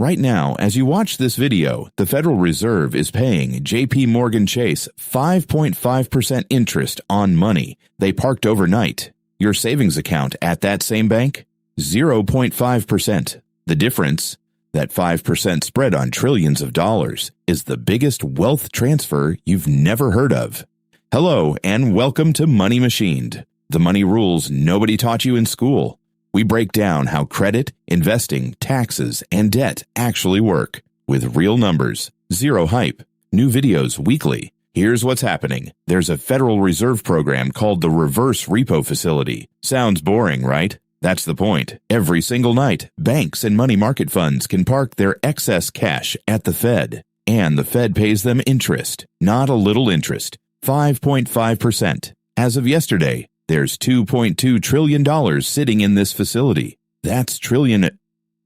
Right now, as you watch this video, the Federal Reserve is paying J.P. Morgan Chase 5.5% interest on money they parked overnight. Your savings account at that same bank? 0.5%. The difference? That 5% spread on trillions of dollars is the biggest wealth transfer you've never heard of. Hello, and welcome to Money Machined, the money rules nobody taught you in school. We break down how credit, investing, taxes, and debt actually work, with real numbers, zero hype. New videos weekly. Here's what's happening. There's a Federal Reserve program called the Reverse Repo Facility. Sounds boring, right? That's the point. Every single night, banks and money market funds can park their excess cash at the Fed, and the Fed pays them interest, not a little interest, 5.5%. As of yesterday, there's $2.2 trillion sitting in this facility. That's trillion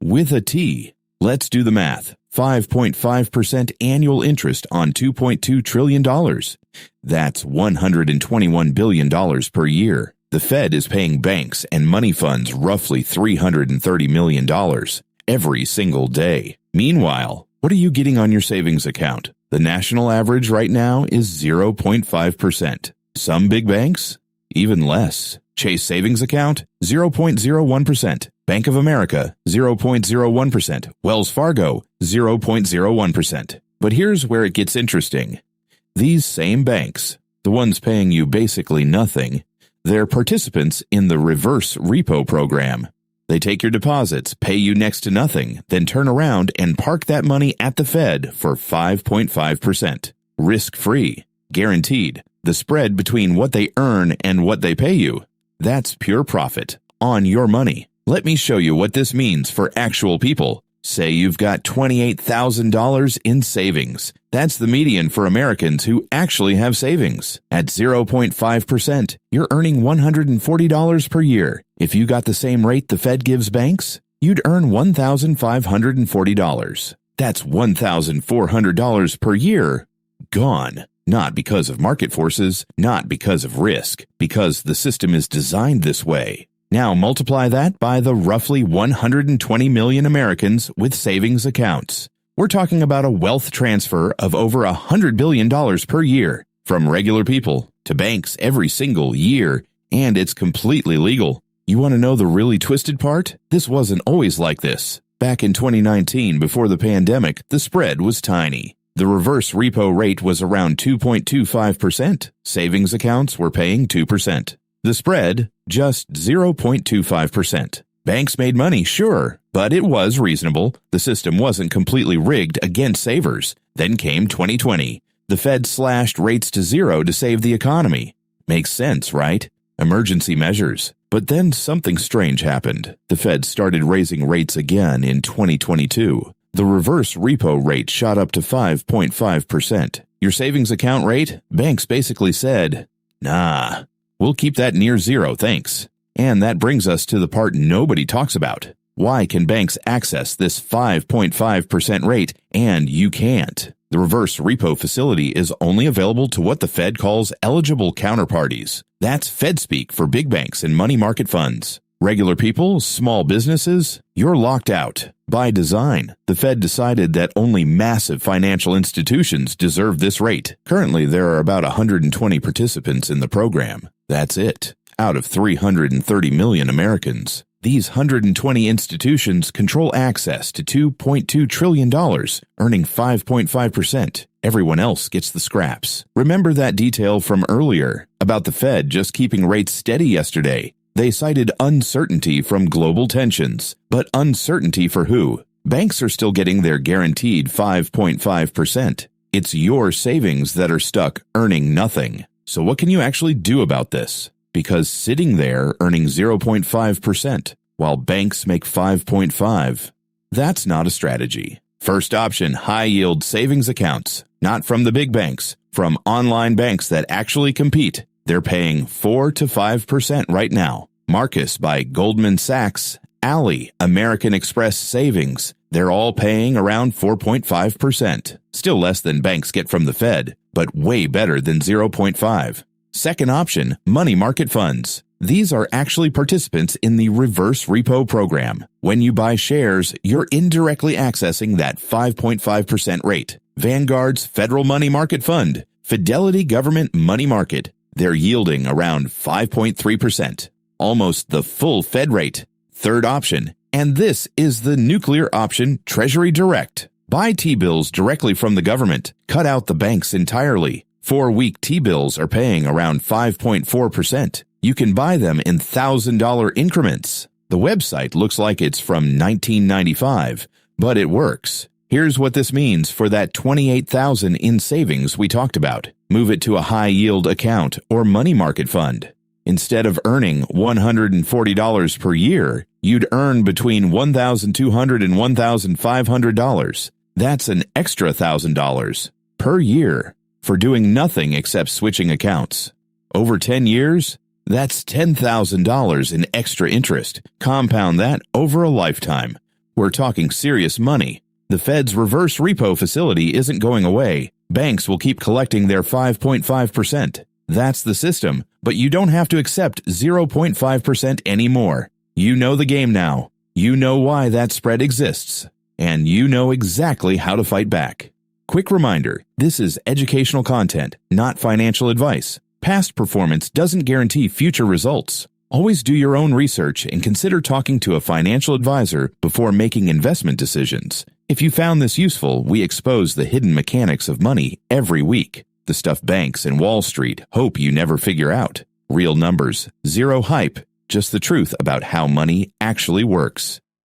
with a T. Let's do the math. 5.5% annual interest on $2.2 trillion. That's $121 billion per year. The Fed is paying banks and money funds roughly $330 million every single day. Meanwhile, what are you getting on your savings account? The national average right now is 0.5%. Some big banks? Even less. Chase savings account, 0.01%. Bank of America, 0.01%. Wells Fargo, 0.01%. But here's where it gets interesting. These same banks, the ones paying you basically nothing, they're participants in the reverse repo program. They take your deposits, pay you next to nothing, then turn around and park that money at the Fed for 5.5%. Risk-free. Guaranteed. The spread between what they earn and what they pay you. That's pure profit on your money. Let me show you what this means for actual people. Say you've got $28,000 in savings. That's the median for Americans who actually have savings. At 0.5%, you're earning $140 per year. If you got the same rate the Fed gives banks, you'd earn $1,540. That's $1,400 per year gone. Not because of market forces, not because of risk, because the system is designed this way. Now multiply that by the roughly 120 million Americans with savings accounts. We're talking about a wealth transfer of over $100 billion per year, from regular people to banks every single year, and it's completely legal. You want to know the really twisted part? This wasn't always like this. Back in 2019, before the pandemic, the spread was tiny. The reverse repo rate was around 2.25%. Savings accounts were paying 2%. The spread, just 0.25%. Banks made money, sure, but it was reasonable. The system wasn't completely rigged against savers. Then came 2020. The Fed slashed rates to zero to save the economy. Makes sense, right? Emergency measures. But then something strange happened. The Fed started raising rates again in 2022. The reverse repo rate shot up to 5.5%. Your savings account rate? Banks basically said, nah, we'll keep that near zero, thanks. And that brings us to the part nobody talks about. Why can banks access this 5.5% rate and you can't? The reverse repo facility is only available to what the Fed calls eligible counterparties. That's Fed speak for big banks and money market funds. Regular people, small businesses, you're locked out. By design, the Fed decided that only massive financial institutions deserve this rate. Currently, there are about 120 participants in the program. That's it. Out of 330 million Americans. These 120 institutions control access to $2.2 trillion, earning 5.5%. Everyone else gets the scraps. Remember that detail from earlier about the Fed just keeping rates steady yesterday? They cited uncertainty from global tensions. But uncertainty for who? Banks are still getting their guaranteed 5.5%. It's your savings that are stuck earning nothing. So what can you actually do about this? Because sitting there earning 0.5% while banks make 5.5%, that's not a strategy. First option, high-yield savings accounts. Not from the big banks, from online banks that actually compete. They're paying 4 to 5% right now. Marcus by Goldman Sachs, Ally, American Express Savings. They're all paying around 4.5%. Still less than banks get from the Fed, but way better than 0.5%. Second option, money market funds. These are actually participants in the reverse repo program. When you buy shares, you're indirectly accessing that 5.5% rate. Vanguard's Federal Money Market Fund, Fidelity Government Money Market. They're yielding around 5.3%, almost the full Fed rate. Third option, and this is the nuclear option, Treasury Direct. Buy T-bills directly from the government. Cut out the banks entirely. 4-week T-bills are paying around 5.4%. You can buy them in $1,000 increments. The website looks like it's from 1995, but it works. Here's what this means for that $28,000 in savings we talked about. Move it to a high-yield account or money market fund. Instead of earning $140 per year, you'd earn between $1,200 and $1,500. That's an extra $1,000 per year for doing nothing except switching accounts. Over 10 years, that's $10,000 in extra interest. Compound that over a lifetime. We're talking serious money. The Fed's reverse repo facility isn't going away. Banks will keep collecting their 5.5%. That's the system, but you don't have to accept 0.5% anymore. You know the game now. You know why that spread exists. And you know exactly how to fight back. Quick reminder, this is educational content, not financial advice. Past performance doesn't guarantee future results. Always do your own research and consider talking to a financial advisor before making investment decisions. If you found this useful, we expose the hidden mechanics of money every week. The stuff banks and Wall Street hope you never figure out. Real numbers, zero hype, just the truth about how money actually works.